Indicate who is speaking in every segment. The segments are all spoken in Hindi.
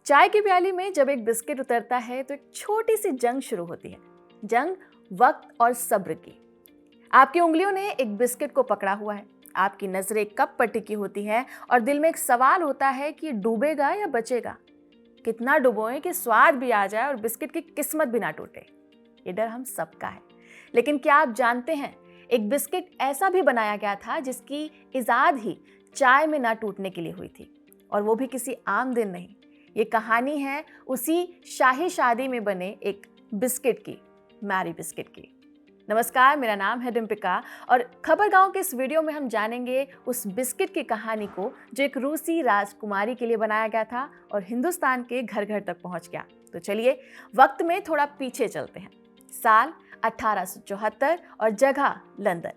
Speaker 1: चाय की प्याली में जब एक बिस्किट उतरता है तो एक छोटी सी जंग शुरू होती है। जंग वक्त और सब्र की। आपकी उंगलियों ने एक बिस्किट को पकड़ा हुआ है, आपकी नजरें कप पर टिकी होती हैं और दिल में एक सवाल होता है कि डूबेगा या बचेगा। कितना डुबोएं कि स्वाद भी आ जाए और बिस्किट की किस्मत भी ना टूटे। ये डर हम सबका है। लेकिन क्या आप जानते हैं, एक बिस्किट ऐसा भी बनाया गया था जिसकी इजाद ही चाय में ना टूटने के लिए हुई थी, और वो भी किसी आम दिन नहीं। ये कहानी है उसी शाही शादी में बने एक बिस्किट की, मैरी बिस्किट की। नमस्कार, मेरा नाम है डिम्पिका और खबर गांव के इस वीडियो में हम जानेंगे उस बिस्किट की कहानी को जो एक रूसी राजकुमारी के लिए बनाया गया था और हिंदुस्तान के घर घर तक पहुंच गया। तो चलिए वक्त में थोड़ा पीछे चलते हैं। साल 1874 और जगह लंदन,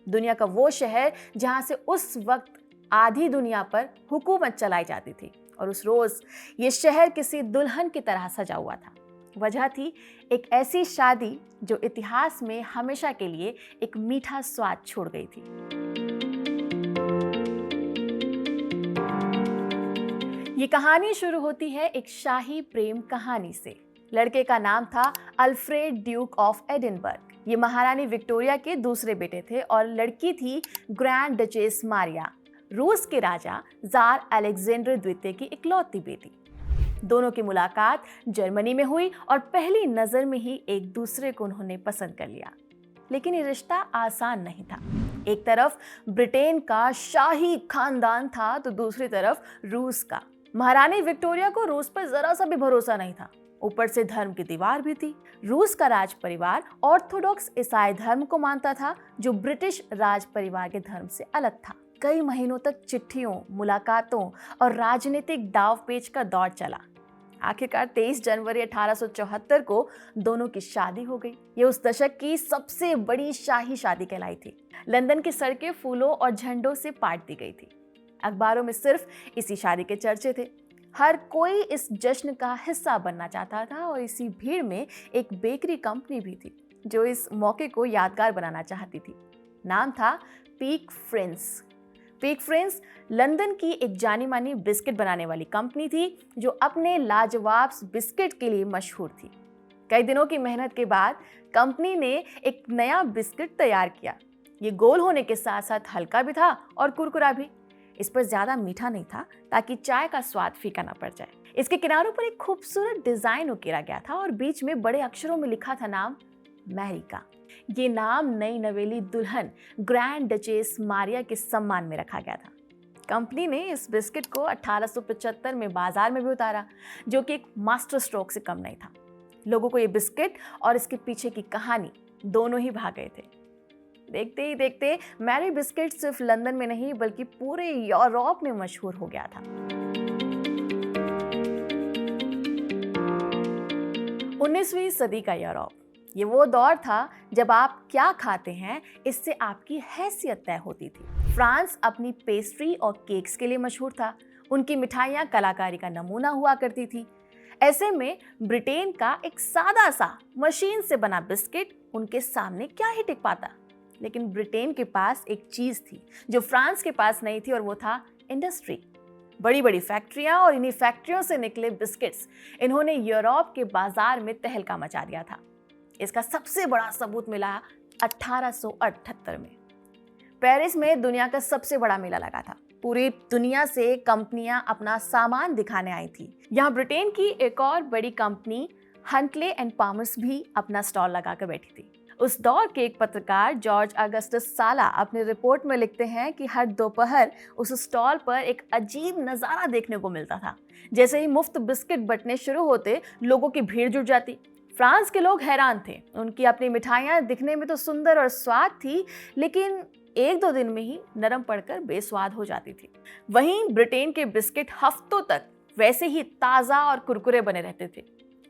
Speaker 1: दुनिया का वो शहर जहां से उस वक्त आधी दुनिया पर हुकूमत चलाई जाती थी। और उस रोज ये शहर किसी दुल्हन की तरह सजा हुआ था। वजह थी एक ऐसी शादी जो इतिहास में हमेशा के लिए एक मीठा स्वाद छोड़ गई थी। ये कहानी शुरू होती है एक शाही प्रेम कहानी से। लड़के का नाम था अल्फ्रेड ड्यूक ऑफ एडिनबर्ग। ये महारानी विक्टोरिया के दूसरे बेटे थे और लड़की थी ग्रैंड डचेस मारिया, रूस के राजा जार अलेक्जेंडर द्वितीय की इकलौती बेटी। दोनों की मुलाकात जर्मनी में हुई और पहली नजर में ही एक दूसरे को उन्होंने पसंद कर लिया। लेकिन ये रिश्ता आसान नहीं था। एक तरफ ब्रिटेन का शाही खानदान था तो दूसरी तरफ रूस का। महारानी विक्टोरिया को रूस पर जरा सा भी भरोसा नहीं था। ऊपर से धर्म की दीवार भी थी। रूस का राज परिवार ऑर्थोडॉक्स ईसाई धर्म को मानता था, जो ब्रिटिश राज परिवार के धर्म से अलग था। कई महीनों तक चिट्ठियों, मुलाकातों और राजनीतिक दांवपेच का दौर चला। आखिरकार 23 जनवरी 1874 को दोनों की शादी हो गई। ये उस दशक की सबसे बड़ी शाही शादी कहलाई थी। लंदन की सड़कें फूलों और झंडों से पाट दी गई थी। अखबारों में सिर्फ इसी शादी के चर्चे थे। हर कोई इस जश्न का हिस्सा बनना चाहता था और इसी भीड़ में एक बेकरी कंपनी भी थी जो इस मौके को यादगार बनाना चाहती थी। नाम था peak friends. Peak friends London की एक जानी मानी बिस्किट बनाने वाली कंपनी थी जो अपने लाजवाब बिस्किट के लिए मशहूर थी। कई दिनों की मेहनत के बाद कंपनी ने एक नया बिस्किट तैयार किया। ये गोल होने के साथ साथ हल्का भी था और कुरकुरा भी। इस पर ज्यादा मीठा नहीं था ताकि चाय का स्वाद फीका ना पड़ जाए। इसके किनारों पर एक खूबसूरत डिजाइन उकेरा गया था और बीच में बड़े अक्षरों में लिखा था नाम मैरी का। ये नाम नई नवेली दुल्हन ग्रैंड डचेस मारिया के सम्मान में रखा गया था। कंपनी ने इस बिस्किट को 1875 में बाजार में भी उतारा, जो कि एक मास्टर स्ट्रोक से कम नहीं था। लोगों को ये बिस्किट और इसके पीछे की कहानी दोनों ही भा गए थे। देखते ही देखते मैरी बिस्किट सिर्फ लंदन में नहीं बल्कि पूरे यूरोप में मशहूर हो गया था। 19वीं सदी का यूरोप, ये वो दौर था जब आप क्या खाते हैं इससे आपकी हैसियत तय होती थी। फ्रांस अपनी पेस्ट्री और केक्स के लिए मशहूर था। उनकी मिठाइयाँ कलाकारी का नमूना हुआ करती थी। ऐसे में ब्रिटेन का एक सादा सा मशीन से बना बिस्किट उनके सामने क्या ही टिक पाता। लेकिन ब्रिटेन के पास एक चीज थी जो फ्रांस के पास नहीं थी, और वो था इंडस्ट्री। बड़ी बड़ी फैक्ट्रियां और इन्हीं फैक्ट्रियों से निकले बिस्किट्स इन्होंने यूरोप के बाजार में तहलका मचा दिया था। इसका सबसे बड़ा सबूत मिला 1878 में। पेरिस में दुनिया का सबसे बड़ा मेला लगा था। पूरी दुनिया से कंपनियां अपना सामान दिखाने आई थी। यहाँ ब्रिटेन की एक और बड़ी कंपनी हंटले एंड पामर्स भी अपना स्टॉल लगाकर बैठी थी। उस दौर के एक पत्रकार जॉर्ज अगस्टस साला अपनी रिपोर्ट में लिखते हैं कि हर दोपहर उस स्टॉल पर एक अजीब नज़ारा देखने को मिलता था। जैसे ही मुफ्त बिस्किट बंटने शुरू होते, लोगों की भीड़ जुट जाती। फ्रांस के लोग हैरान थे। उनकी अपनी मिठाइयाँ दिखने में तो सुंदर और स्वाद थी, लेकिन एक दो दिन में ही नरम पड़कर बेस्वाद हो जाती थी। वहीं ब्रिटेन के बिस्किट हफ्तों तक वैसे ही ताज़ा और कुरकुरे बने रहते थे।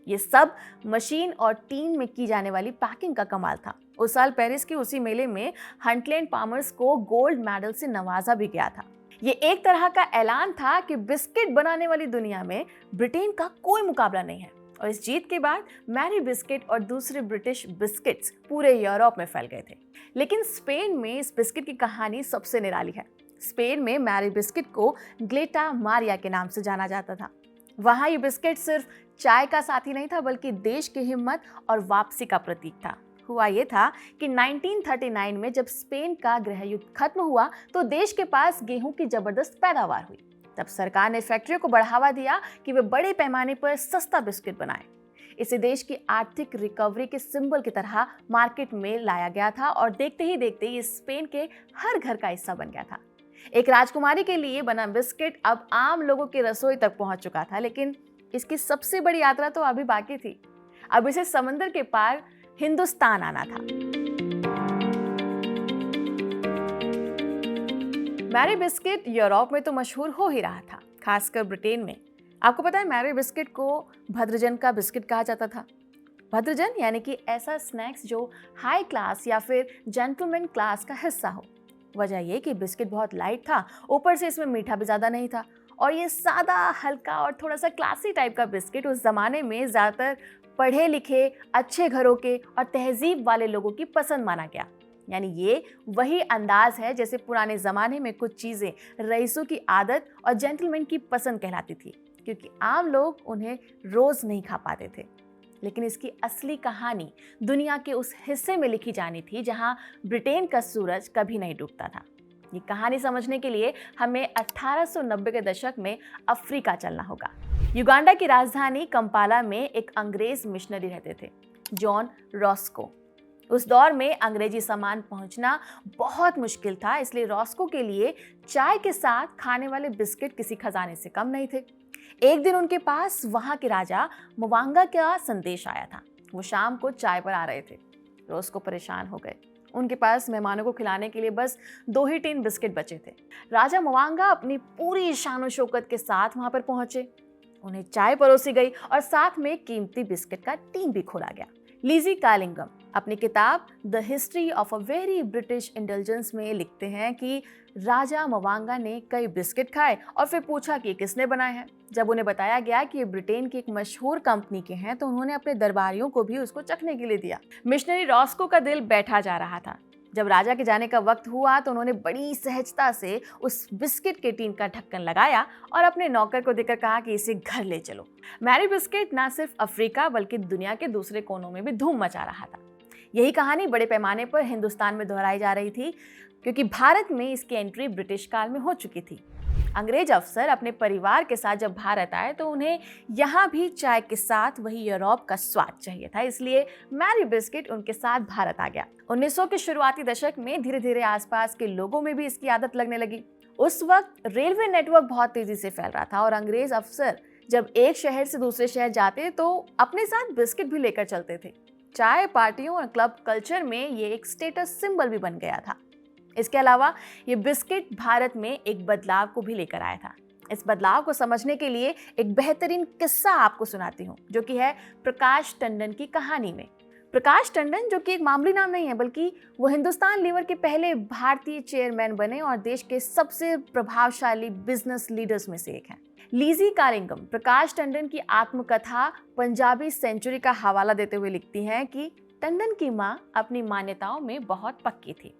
Speaker 1: ये सब मशीन और टीम में की जाने वाली पैकिंग का कमाल था। उस साल पेरिस के उसी मेले में हंटले एंड पामर्स को गोल्ड मेडल से नवाजा भी गया था। ये एक तरह का ऐलान था कि बिस्किट बनाने वाली दुनिया में ब्रिटेन का कोई मुकाबला नहीं है। और इस जीत के बाद मैरी बिस्किट और दूसरे ब्रिटिश बिस्किट्स पूरे यूरोप में फैल गए थे। लेकिन स्पेन में इस बिस्किट की कहानी सबसे निराली है। स्पेन में मैरी बिस्किट को ग्लेटा मारिया के नाम से जाना जाता था। वहाँ ये बिस्किट सिर्फ चाय का साथी नहीं था, बल्कि देश की हिम्मत और वापसी का प्रतीक था। हुआ ये था कि 1939 में जब स्पेन का गृह युद्ध खत्म हुआ तो देश के पास गेहूं की जबरदस्त पैदावार हुई। तब सरकार ने फैक्ट्रियों को बढ़ावा दिया कि वे बड़े पैमाने पर सस्ता बिस्किट बनाएं। इसे देश की आर्थिक रिकवरी के सिंबल की तरह मार्केट में लाया गया था और देखते ही देखते ये स्पेन के हर घर का हिस्सा बन गया था। एक राजकुमारी के लिए बना बिस्किट अब आम लोगों की रसोई तक पहुंच चुका था, लेकिन इसकी सबसे बड़ी यात्रा तो अभी बाकी थी। अब इसे समंदर के पार हिंदुस्तान आना था। मैरी बिस्किट यूरोप में तो मशहूर हो ही रहा था, खासकर ब्रिटेन में। आपको पता है, मैरी बिस्किट को भद्रजन का बिस्किट कहा जाता था। भद्रजन यानी कि ऐसा स्नैक्स जो हाई क्लास या फिर जेंटलमैन क्लास का हिस्सा हो। वजह यह कि बिस्किट बहुत लाइट था, ऊपर से इसमें मीठा भी ज़्यादा नहीं था, और ये सादा, हल्का और थोड़ा सा क्लासी टाइप का बिस्किट उस ज़माने में ज़्यादातर पढ़े लिखे, अच्छे घरों के और तहजीब वाले लोगों की पसंद माना गया। यानी ये वही अंदाज है जैसे पुराने ज़माने में कुछ चीज़ें रईसों की आदत और जेंटलमैन की पसंद कहलाती थी, क्योंकि आम लोग उन्हें रोज़ नहीं खा पाते थे। लेकिन इसकी असली कहानी दुनिया के उस हिस्से में लिखी जानी थी जहां ब्रिटेन का सूरज कभी नहीं डूबता था। ये कहानी समझने के लिए हमें 1890 के दशक में अफ्रीका चलना होगा। युगांडा की राजधानी कंपाला में एक अंग्रेज मिशनरी रहते थे, जॉन रॉस्को। उस दौर में अंग्रेजी सामान पहुंचना बहुत मुश्किल था, इसलिए रॉस्को के लिए चाय के साथ खाने वाले बिस्किट किसी खजाने से कम नहीं थे। एक दिन उनके पास वहां के राजा मुवांगा का संदेश आया था। वो शाम को चाय पर आ रहे थे। रॉस्को परेशान हो गए। उनके पास मेहमानों को खिलाने के लिए बस 2 ही टीन बिस्किट बचे थे। राजा मुवांगा अपनी पूरी शान और शौकत के साथ वहां पर पहुंचे। उन्हें चाय परोसी गई और साथ में कीमती बिस्किट का टीन भी खोला गया। लीजी कालिंगम अपनी किताब the history of a very British intelligence में लिखते हैं कि राजा मुवांगा ने कई बिस्किट खाए और फिर पूछा कि किसने बनाए हैं। जब उन्हें बताया गया कि ये ब्रिटेन की एक मशहूर कंपनी के हैं, तो उन्होंने अपने दरबारियों को भी उसको चखने के लिए दिया। मिशनरी रॉस्को का दिल बैठा जा रहा था। जब राजा के जाने का वक्त हुआ तो उन्होंने बड़ी सहजता से उस बिस्किट के टीन का ढक्कन लगाया और अपने नौकर को देकर कहा कि इसे घर ले चलो। मैरी बिस्किट ना सिर्फ अफ्रीका बल्कि दुनिया के दूसरे कोनों में भी धूम मचा रहा था। यही कहानी बड़े पैमाने पर हिंदुस्तान में दोहराई जा रही थी, क्योंकि भारत में इसकी एंट्री ब्रिटिश काल में हो चुकी थी। अंग्रेज अफसर अपने परिवार के साथ जब भारत आए तो उन्हें यहाँ भी चाय के साथ वही यूरोप का स्वाद चाहिए था, इसलिए मैरी बिस्किट उनके साथ भारत आ गया। 1900 के शुरुआती दशक में धीरे धीरे आसपास के लोगों में भी इसकी आदत लगने लगी। उस वक्त रेलवे नेटवर्क बहुत तेजी से फैल रहा था और अंग्रेज अफसर जब एक शहर से दूसरे शहर जाते तो अपने साथ बिस्किट भी लेकर चलते थे। चाय पार्टियों और क्लब कल्चर में ये एक स्टेटस सिंबल भी बन गया था। इसके अलावा ये बिस्किट भारत में एक बदलाव को भी लेकर आया था। इस बदलाव को समझने के लिए एक बेहतरीन किस्सा आपको सुनाती हूँ, जो कि है प्रकाश टंडन की कहानी में। प्रकाश टंडन, जो कि एक मामूली नाम नहीं है, बल्कि वो हिंदुस्तान लीवर के पहले भारतीय चेयरमैन बने और देश के सबसे प्रभावशाली बिजनेस लीडर्स में से एक हैं। लीजी कालिंगम प्रकाश टंडन की आत्मकथा पंजाबी सेंचुरी का हवाला देते हुए लिखती हैं कि टंडन की माँ अपनी मान्यताओं में बहुत पक्की थी।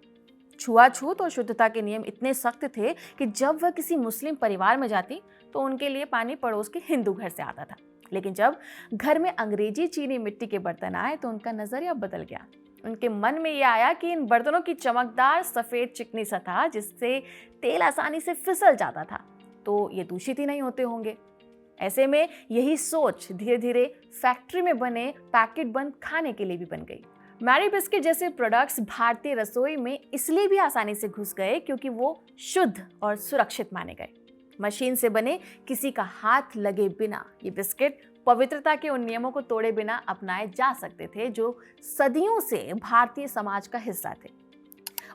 Speaker 1: छुआछूत और शुद्धता के नियम इतने सख्त थे कि जब वह किसी मुस्लिम परिवार में जाती तो उनके लिए पानी पड़ोस के हिंदू घर से आता था। लेकिन जब घर में अंग्रेजी चीनी मिट्टी के बर्तन आए तो उनका नजरिया बदल गया। उनके मन में यह आया कि इन बर्तनों की चमकदार सफेद चिकनी सतह, जिससे तेल आसानी से फिसल जाता था, तो ये दूषित ही नहीं होते होंगे। ऐसे में यही सोच धीरे धीरे फैक्ट्री में बने पैकेट बंद खाने के लिए भी बन गई। मैरी बिस्किट जैसे प्रोडक्ट्स भारतीय रसोई में इसलिए भी आसानी से घुस गए क्योंकि वो शुद्ध और सुरक्षित माने गए। मशीन से बने, किसी का हाथ लगे बिना ये बिस्किट पवित्रता के उन नियमों को तोड़े बिना अपनाए जा सकते थे जो सदियों से भारतीय समाज का हिस्सा थे।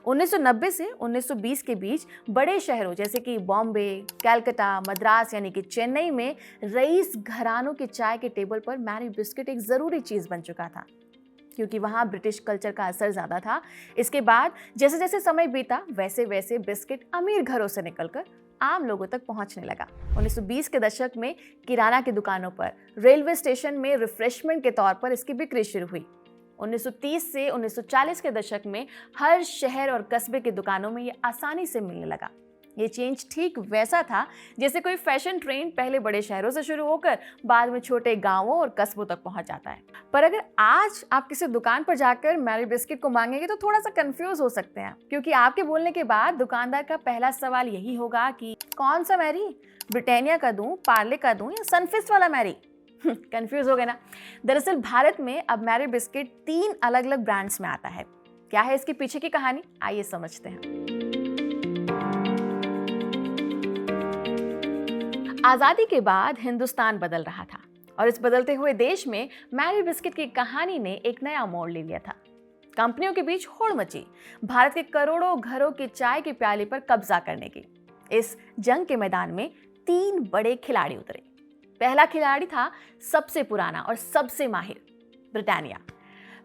Speaker 1: 1990 से 1920 के बीच बड़े शहरों जैसे कि बॉम्बे, कलकत्ता, मद्रास यानी कि चेन्नई में रईस घरानों के चाय के टेबल पर मैरी बिस्किट एक ज़रूरी चीज़ बन चुका था, क्योंकि वहाँ ब्रिटिश कल्चर का असर ज़्यादा था। इसके बाद जैसे जैसे समय बीता वैसे वैसे बिस्किट अमीर घरों से निकलकर आम लोगों तक पहुंचने लगा। 1920 के दशक में किराना की दुकानों पर, रेलवे स्टेशन में रिफ्रेशमेंट के तौर पर इसकी बिक्री शुरू हुई। 1930 से 1940 के दशक में हर शहर और कस्बे की दुकानों में ये आसानी से मिलने लगा। ये चेंज ठीक वैसा था जैसे कोई फैशन ट्रेंड पहले बड़े शहरों से शुरू होकर बाद में छोटे गांवों और कस्बों तक पहुंच जाता है। पर अगर आज आप किसी दुकान पर जाकर मैरी बिस्किट को मांगेंगे तो थोड़ा सा कंफ्यूज हो सकते हैं, क्योंकि आपके बोलने के बाद दुकानदार का पहला सवाल यही होगा कि कौन सा मैरी, ब्रिटानिया का दूं, पार्ले का दूं या सनफीस्ट वाला मैरी? कंफ्यूज हो गए ना? दरअसल भारत में अब मैरी बिस्किट 3 अलग अलग ब्रांड्स में आता है। क्या है इसके पीछे की कहानी, आइए समझते हैं। आजादी के बाद हिंदुस्तान बदल रहा था और इस बदलते हुए देश में मैरी बिस्किट की कहानी ने एक नया मोड़ ले लिया था। कंपनियों के बीच होड़ मची भारत के करोड़ों घरों की चाय की प्याली पर कब्जा करने की। इस जंग के मैदान में 3 बड़े खिलाड़ी उतरे। पहला खिलाड़ी था सबसे पुराना और सबसे माहिर, ब्रिटानिया।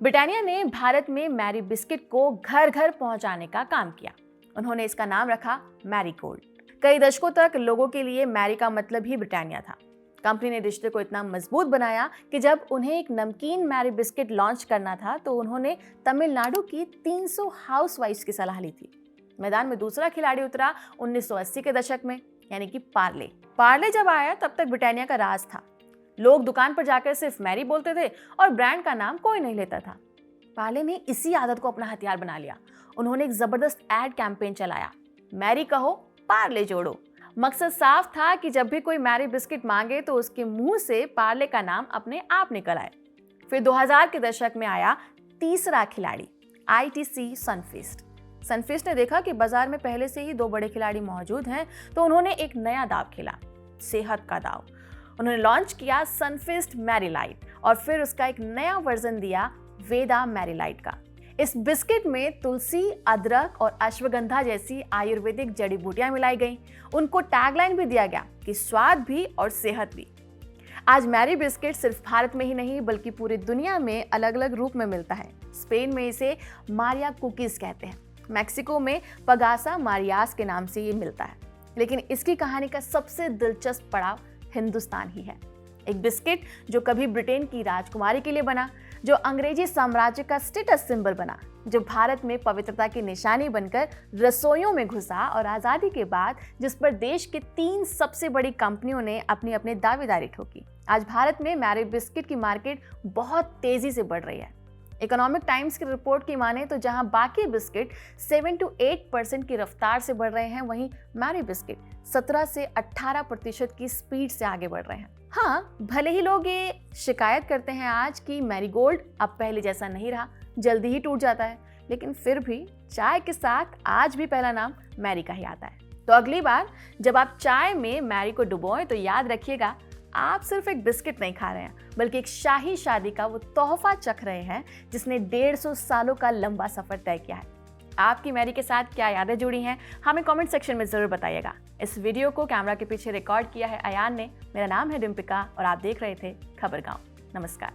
Speaker 1: ब्रिटानिया ने भारत में मैरी बिस्किट को घर घर पहुंचाने का काम किया। उन्होंने इसका नाम रखा मैरीगोल्ड। कई दशकों तक लोगों के लिए मैरी का मतलब ही ब्रिटानिया था। कंपनी ने रिश्ते को इतना मजबूत बनाया कि जब उन्हें एक नमकीन मैरी बिस्किट लॉन्च करना था तो उन्होंने तमिलनाडु की 300 हाउसवाइफ्स की सलाह ली थी। मैदान में दूसरा खिलाड़ी उतरा 1980 के दशक में, यानी कि पार्ले। पार्ले जब आया तब तक ब्रिटानिया का राज था। लोग दुकान पर जाकर सिर्फ मैरी बोलते थे और ब्रांड का नाम कोई नहीं लेता था। पार्ले ने इसी आदत को अपना हथियार बना लिया। उन्होंने एक जबरदस्त एड कैंपेन चलाया, मैरी कहो पार्ले जोड़ो। मकसद साफ था कि जब भी कोई मैरी बिस्किट मांगे तो उसके मुंह से पार्ले का नाम अपने आप निकल आए। फिर 2000 के दशक में आया तीसरा खिलाड़ी, आईटीसी सनफीस्ट। सनफीस्ट ने देखा कि बाजार में पहले से ही 2 बड़े खिलाड़ी मौजूद हैं, तो उन्होंने एक नया दाव खेला, सेहत का दाव। उन्होंने लॉन्च किया सनफीस्ट मैरी लाइट और फिर उसका एक नया वर्जन दिया, वेदा मैरी लाइट का। इस बिस्किट में तुलसी, अदरक और अश्वगंधा जैसी आयुर्वेदिक जड़ी बूटियां मिलाई गईं। उनको टैगलाइन भी दिया गया कि स्वाद भी और सेहत भी। आज मैरी बिस्किट सिर्फ भारत में ही नहीं बल्कि पूरी दुनिया में अलग अलग रूप में मिलता है। स्पेन में इसे मारिया कुकीज कहते हैं, मैक्सिको में पगासा मारियास के नाम से ये मिलता है। लेकिन इसकी कहानी का सबसे दिलचस्प पड़ाव हिंदुस्तान ही है। एक बिस्किट जो कभी ब्रिटेन की राजकुमारी के लिए बना, जो अंग्रेजी साम्राज्य का स्टेटस सिंबल बना, जो भारत में पवित्रता की निशानी बनकर रसोइयों में घुसा और आज़ादी के बाद जिस पर देश के 3 सबसे बड़ी कंपनियों ने अपनी अपनी दावेदारी ठोकी। आज भारत में मैरी बिस्किट की मार्केट बहुत तेजी से बढ़ रही है। इकोनॉमिक टाइम्स की रिपोर्ट की माने तो जहां बाकी बिस्किट 7 to 8% की रफ्तार से बढ़ रहे हैं, वहीं मैरी बिस्किट 17 से 18% की स्पीड से आगे बढ़ रहे हैं। हाँ, भले ही लोग ये शिकायत करते हैं आज कि मैरीगोल्ड अब पहले जैसा नहीं रहा, जल्दी ही टूट जाता है, लेकिन फिर भी चाय के साथ आज भी पहला नाम मैरी का ही आता है। तो अगली बार जब आप चाय में मैरी को डुबोएं तो याद रखिएगा, आप सिर्फ एक बिस्किट नहीं खा रहे हैं बल्कि एक शाही शादी का वो तोहफा चख रहे हैं जिसने 150 सालों का लंबा सफर तय किया है। आपकी मैरी के साथ क्या यादें जुड़ी हैं, हमें कमेंट सेक्शन में जरूर बताइएगा। इस वीडियो को कैमरा के पीछे रिकॉर्ड किया है अयान ने। मेरा नाम है डिम्पिका और आप देख रहे थे खबर गांव। नमस्कार।